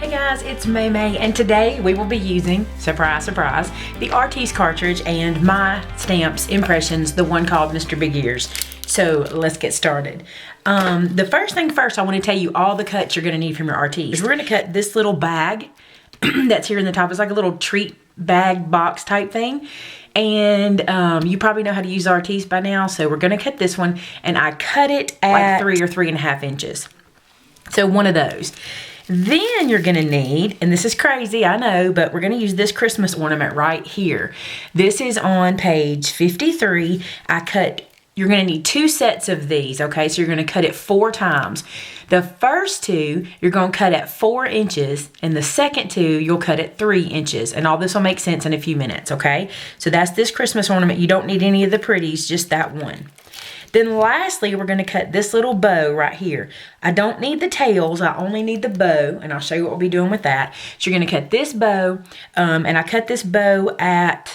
Hey guys, it's Maymay, and today we will be using, surprise, surprise, the Artiste cartridge and my stamps impressions, the one called Mr. Big Ears. So let's get started. The first thing first, I want to tell you all the cuts you're going to need from your Artiste. We're going to cut this little bag that's here in the top. It's like a little treat bag box type thing. And you probably know how to use Artiste by now, so we're going to cut this one, and I cut it at like 3 or 3.5 inches. So one of those. Then you're gonna need, and this is crazy, I know, but we're gonna use this Christmas ornament right here. This is on page 53. You're gonna need 2 sets of these, okay? So you're gonna cut it 4 times. The first 2, you're gonna cut at 4 inches, and the second 2, you'll cut at 3 inches. And all this will make sense in a few minutes, okay? So that's this Christmas ornament. You don't need any of the pretties, just that one. Then lastly, we're gonna cut this little bow right here. I don't need the tails, I only need the bow, and I'll show you what we'll be doing with that. So you're gonna cut this bow, and I cut this bow at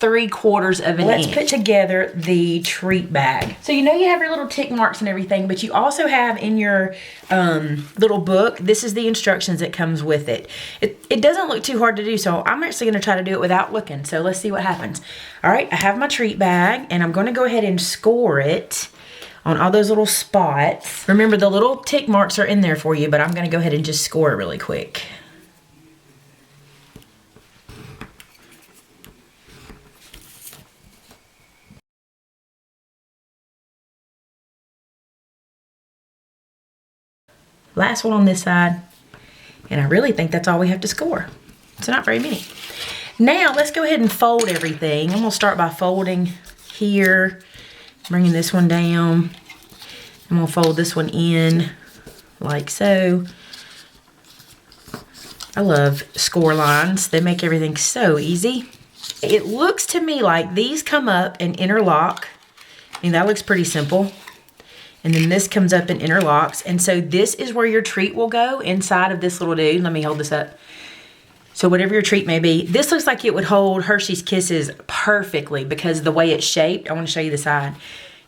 3/4 of an inch. Let's put together the treat bag. So you know you have your little tick marks and everything, but you also have in your little book, this is the instructions that comes with it. It doesn't look too hard to do, so I'm actually gonna try to do it without looking. So let's see what happens. All right, I have my treat bag, and I'm gonna go ahead and score it on all those little spots. Remember, the little tick marks are in there for you, but I'm gonna go ahead and just score it really quick. Last one on this side, and I really think that's all we have to score. It's not very many. Now let's go ahead and fold everything. I'm gonna start by folding here, bringing this one down. I'm gonna fold this one in like so. I love score lines. They make everything so easy. It looks to me like these come up and interlock. I mean, that looks pretty simple. And then this comes up and interlocks. And so this is where your treat will go inside of this little dude. Let me hold this up. So whatever your treat may be, this looks like it would hold Hershey's Kisses perfectly because the way it's shaped. I want to show you the side.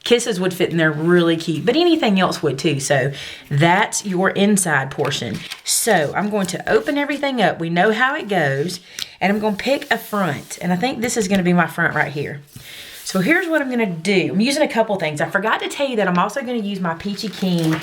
Kisses would fit in there really cute, but anything else would too. So that's your inside portion. So I'm going to open everything up. We know how it goes. And I'm going to pick a front. And I think this is going to be my front right here. So here's what I'm gonna do. I'm using a couple things. I forgot to tell you that I'm also gonna use my Peachy King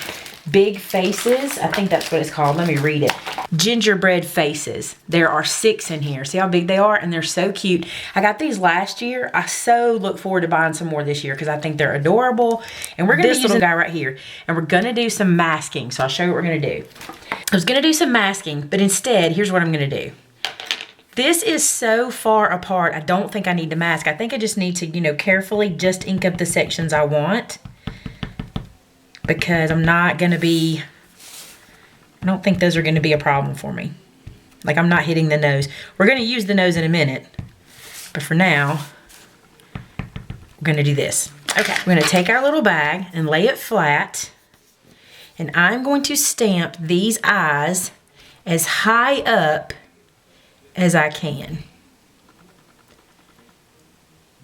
Big Faces. I think that's what it's called. Let me read it. Gingerbread faces. There are 6 in here. See how big they are? And they're so cute. I got these last year. I so look forward to buying some more this year because I think they're adorable. And we're gonna use this little guy right here. And we're gonna do some masking. So I'll show you what we're gonna do. I was gonna do some masking, but instead, here's what I'm gonna do. This is so far apart, I don't think I need to mask. I think I just need to, you know, carefully just ink up the sections I want. Because I'm not gonna be, I don't think those are gonna be a problem for me. Like, I'm not hitting the nose. We're gonna use the nose in a minute. But for now, we're gonna do this. Okay, we're gonna take our little bag and lay it flat. And I'm going to stamp these eyes as high up as I can.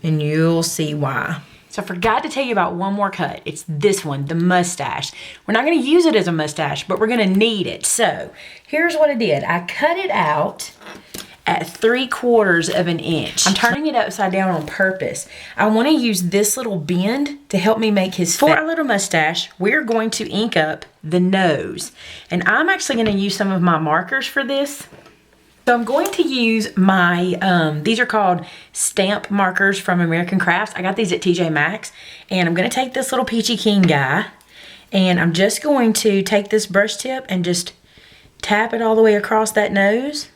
And you'll see why. So I forgot to tell you about one more cut. It's this one, the mustache. We're not gonna use it as a mustache, but we're gonna need it. So here's what I did. I cut it out at 3/4 of an inch. I'm turning it upside down on purpose. I wanna use this little bend to help me make his face. For our little mustache, we're going to ink up the nose. And I'm actually gonna use some of my markers for this. So I'm going to use my, these are called stamp markers from American Crafts. I got these at TJ Maxx. And I'm gonna take this little Peachy King guy, and I'm just going to take this brush tip and just tap it all the way across that nose.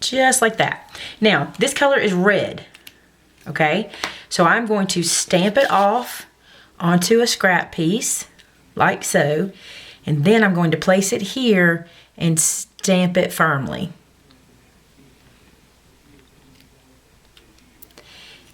Just like that. Now, this color is red, okay? So I'm going to stamp it off onto a scrap piece, like so. And then I'm going to place it here and stamp it firmly.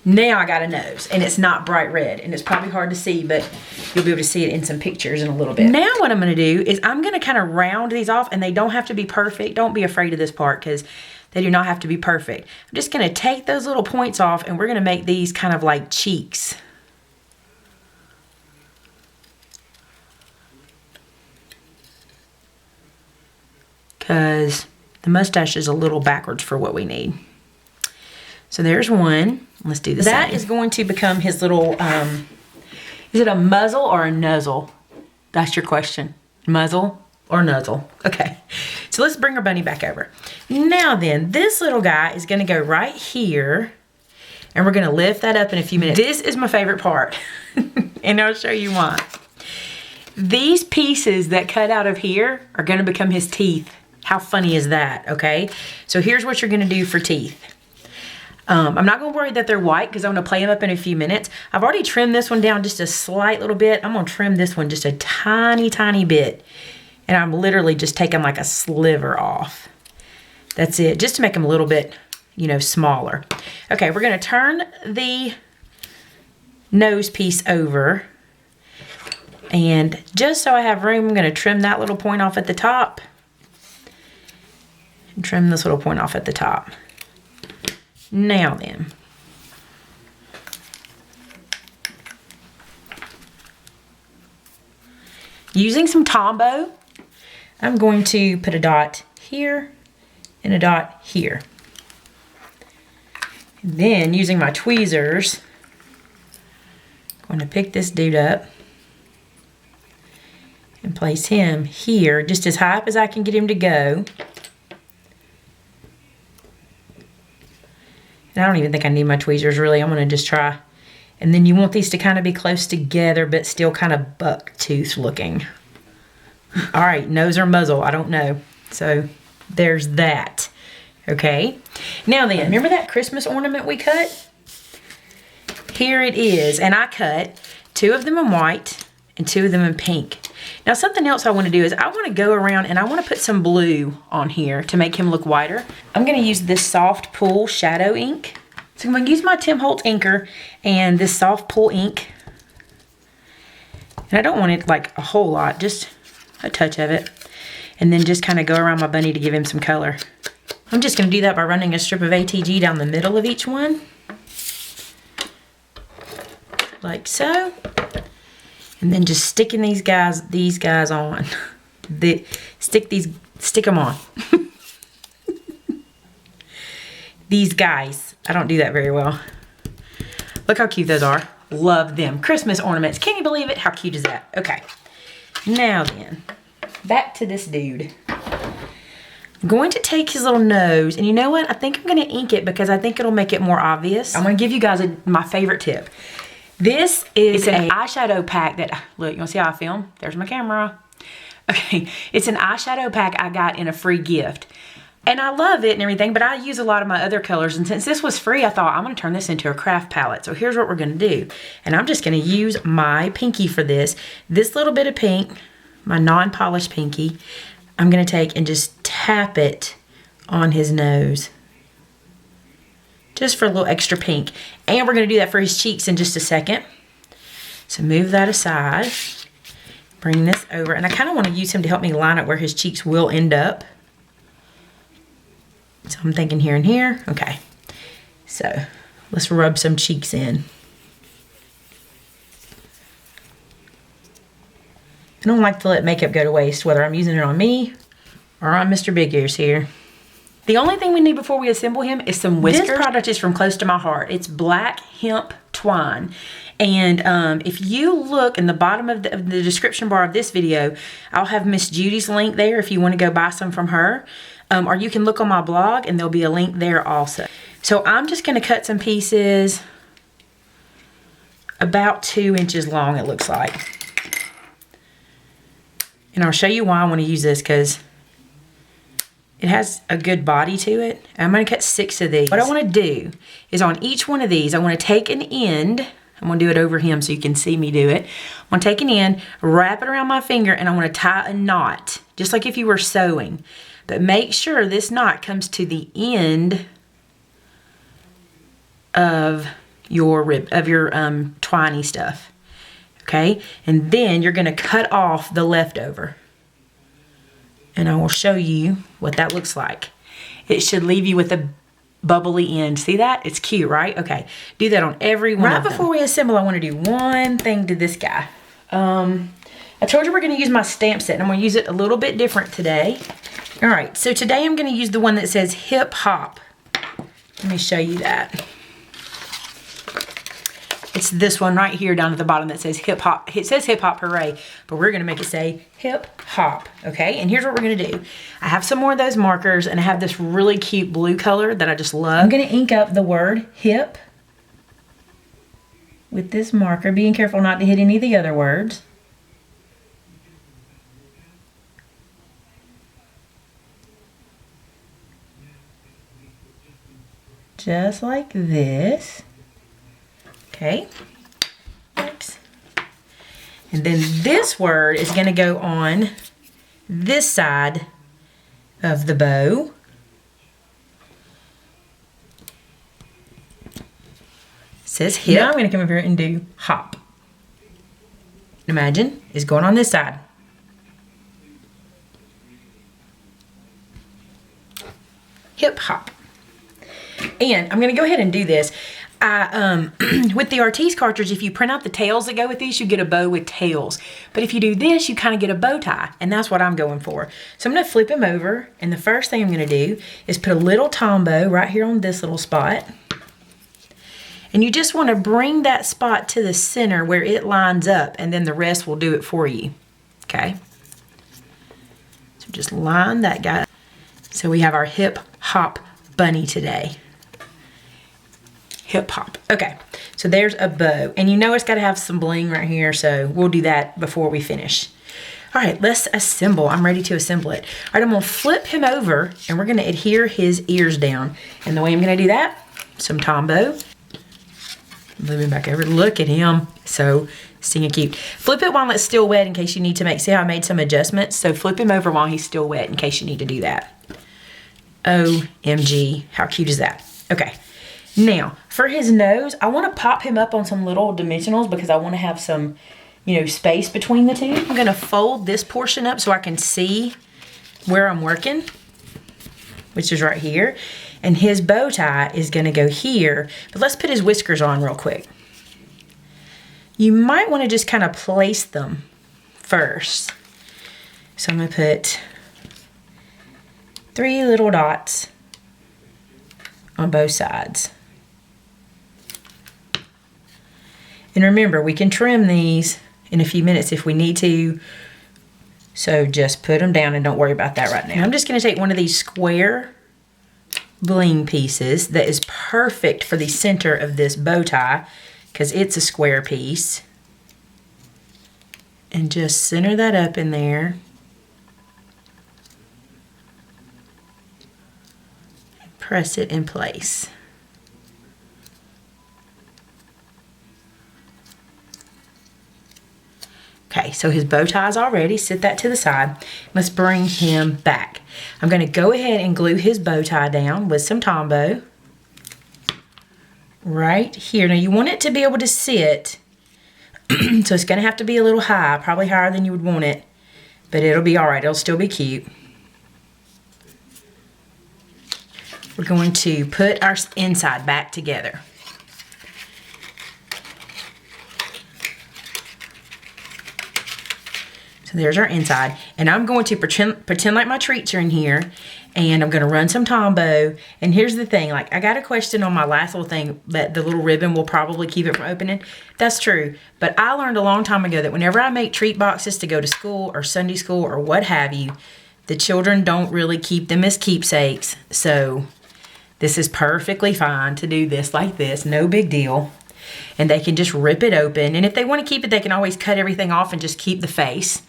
Now I got a nose, and it's not bright red, and it's probably hard to see, but you'll be able to see it in some pictures in a little bit. Now what I'm gonna do is I'm gonna kind of round these off, and they don't have to be perfect. Don't be afraid of this part because they do not have to be perfect. I'm just gonna take those little points off, and we're gonna make these kind of like cheeks. because the mustache is a little backwards for what we need. So there's one. Let's do the same. That is going to become his little, is it a muzzle or a nuzzle? That's your question. Muzzle or nuzzle? Okay. So let's bring our bunny back over. Now then, this little guy is going to go right here. And we're going to lift that up in a few minutes. This is my favorite part. And I'll show you why. These pieces that cut out of here are going to become his teeth. How funny is that, okay? So here's what you're going to do for teeth. I'm not going to worry that they're white because I'm going to play them up in a few minutes. I've already trimmed this one down just a slight little bit. I'm going to trim this one just a tiny, tiny bit. And I'm literally just taking like a sliver off. That's it, just to make them a little bit, you know, smaller. Okay, we're going to turn the nose piece over. And just so I have room, I'm going to trim that little point off at the top. And trim this little point off at the top. Now then, using some Tombow, I'm going to put a dot here and a dot here. And then using my tweezers, I'm going to pick this dude up and place him here just as high up as I can get him to go. And I don't even think I need my tweezers really. I'm going to just try. And then you want these to kind of be close together but still kind of buck tooth looking. All right, nose or muzzle, I don't know. So there's that. Okay. Now then, remember that Christmas ornament we cut? Here it is. And I cut 2 of them in white and 2 of them in pink. Now something else I want to do is I want to go around and I want to put some blue on here to make him look whiter. I'm going to use this soft pull shadow ink. So I'm going to use my Tim Holtz inker and this soft pull ink. And I don't want it like a whole lot, just a touch of it. And then just kind of go around my bunny to give him some color. I'm just going to do that by running a strip of ATG down the middle of each one. Like so. And then just sticking these guys on. Stick them on. These guys. I don't do that very well. Look how cute those are. Love them. Christmas ornaments. Can you believe it? How cute is that? Okay. Now then, back to this dude. I'm going to take his little nose, and you know what? I think I'm going to ink it because I think it'll make it more obvious. I'm going to give you guys my favorite tip. This is an eyeshadow pack that, look, you want to see how I film? There's my camera. Okay, it's an eyeshadow pack I got in a free gift. And I love it and everything, but I use a lot of my other colors. And since this was free, I thought I'm going to turn this into a craft palette. So here's what we're going to do. And I'm just going to use my pinky for this. This little bit of pink, my non-polished pinky, I'm going to take and just tap it on his nose. Just for a little extra pink. And we're going to do that for his cheeks in just a second. So move that aside. Bring this over. And I kind of want to use him to help me line up where his cheeks will end up. So I'm thinking here and here. Okay. So let's rub some cheeks in. I don't like to let makeup go to waste, whether I'm using it on me or on Mr. Big Ears here. The only thing we need before we assemble him is some whiskers. This product is from close to my heart. It's black hemp twine. And if you look in the bottom of the description bar of this video, I'll have Miss Judy's link there if you want to go buy some from her. Or you can look on my blog and there'll be a link there also. So I'm just going to cut some pieces about 2 inches long, it looks like. And I'll show you why I want to use this because it has a good body to it. I'm going to cut 6 of these. What I want to do is on each one of these, I want to take an end. I'm going to do it over him so you can see me do it. I'm going to take an end, wrap it around my finger, and I want to tie a knot, just like if you were sewing. But make sure this knot comes to the end of your twiny stuff. Okay? And then you're going to cut off the leftover. And I will show you what that looks like. It should leave you with a bubbly end. See that? It's cute, right? Okay. Do that on every one of them. Right before we assemble, I want to do one thing to this guy. I told you we're going to use my stamp set, and I'm going to use it a little bit different today. All right, so today I'm gonna use the one that says hip hop. Let me show you that. It's this one right here down at the bottom that says hip hop. It says hip hop hooray, but we're gonna make it say hip hop, okay? And here's what we're gonna do. I have some more of those markers and I have this really cute blue color that I just love. I'm gonna ink up the word hip with this marker, being careful not to hit any of the other words. Just like this. Okay. Oops. And then this word is going to go on this side of the bow. It says hip. Now I'm going to come over here and do hop. Imagine it's going on this side. Hip hop. And I'm going to go ahead and do this. With the Artiste cartridge, if you print out the tails that go with these, you get a bow with tails. But if you do this, you kind of get a bow tie. And that's what I'm going for. So I'm going to flip him over. And the first thing I'm going to do is put a little tombow right here on this little spot. And you just want to bring that spot to the center where it lines up. And then the rest will do it for you. Okay. So just line that guy. So we have our hip hop bunny today. Hip hop. Okay, so there's a bow. And you know it's got to have some bling right here, so we'll do that before we finish. All right, let's assemble. I'm ready to assemble it. All right, I'm going to flip him over, and we're going to adhere his ears down. And the way I'm going to do that, some tombow. Move him back over. Look at him. So stinking cute. Flip it while it's still wet in case you need to make, see how I made some adjustments? So flip him over while he's still wet in case you need to do that. OMG, how cute is that? Okay. Now, for his nose, I want to pop him up on some little dimensionals because I want to have some, you know, space between the two. I'm going to fold this portion up so I can see where I'm working, which is right here. And his bow tie is going to go here. But let's put his whiskers on real quick. You might want to just kind of place them first. So I'm going to put 3 little dots on both sides. And remember, we can trim these in a few minutes if we need to. So just put them down and don't worry about that right now. I'm just going to take one of these square bling pieces that is perfect for the center of this bow tie because it's a square piece. And just center that up in there. And press it in place. Okay, so his bow tie is all ready. Sit that to the side. Let's bring him back. I'm going to go ahead and glue his bow tie down with some tombow. Right here. Now you want it to be able to sit. So it's going to have to be a little high. Probably higher than you would want it. But it'll be all right. It'll still be cute. We're going to put our inside back together. So there's our inside. And I'm going to pretend like my treats are in here. And I'm going to run some tombow. And here's the thing. Like, I got a question on my last little thing that the little ribbon will probably keep it from opening. That's true. But I learned a long time ago that whenever I make treat boxes to go to school or Sunday school or what have you, the children don't really keep them as keepsakes. So this is perfectly fine to do this like this. No big deal. And they can just rip it open. And if they want to keep it, they can always cut everything off and just keep the face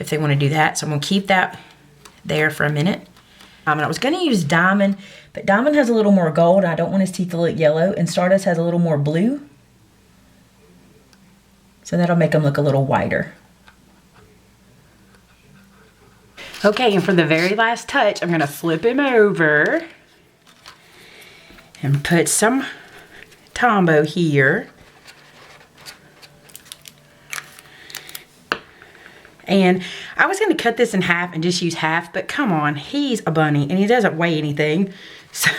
if they want to do that. So I'm going to keep that there for a minute. And I was going to use Diamond, but Diamond has a little more gold. I don't want his teeth to look yellow. And Stardust has a little more blue. So that'll make them look a little whiter. Okay, and for the very last touch, I'm going to flip him over and put some tombow here. And I was going to cut this in half and just use half, but come on, he's a bunny and he doesn't weigh anything. So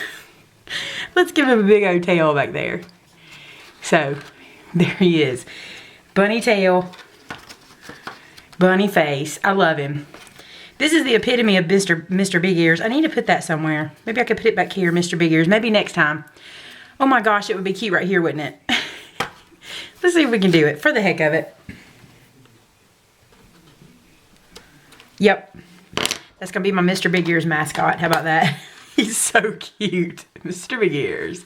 let's give him a big old tail back there. So there he is. Bunny tail, bunny face. I love him. This is the epitome of Mr. Big Ears. I need to put that somewhere. Maybe I could put it back here, Mr. Big Ears. Maybe next time. Oh my gosh, it would be cute right here, wouldn't it? Let's see if we can do it for the heck of it. Yep. That's going to be my Mr. Big Ears mascot. How about that? He's so cute. Mr. Big Ears.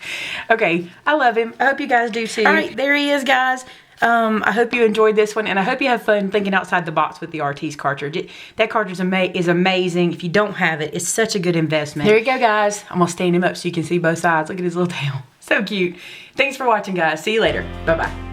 Okay, I love him. I hope you guys do too. All right, there he is, guys. I hope you enjoyed this one, and I hope you have fun thinking outside the box with the Artiste cartridge. That cartridge is amazing. If you don't have it, it's such a good investment. There you go, guys. I'm going to stand him up so you can see both sides. Look at his little tail. So cute. Thanks for watching, guys. See you later. Bye-bye.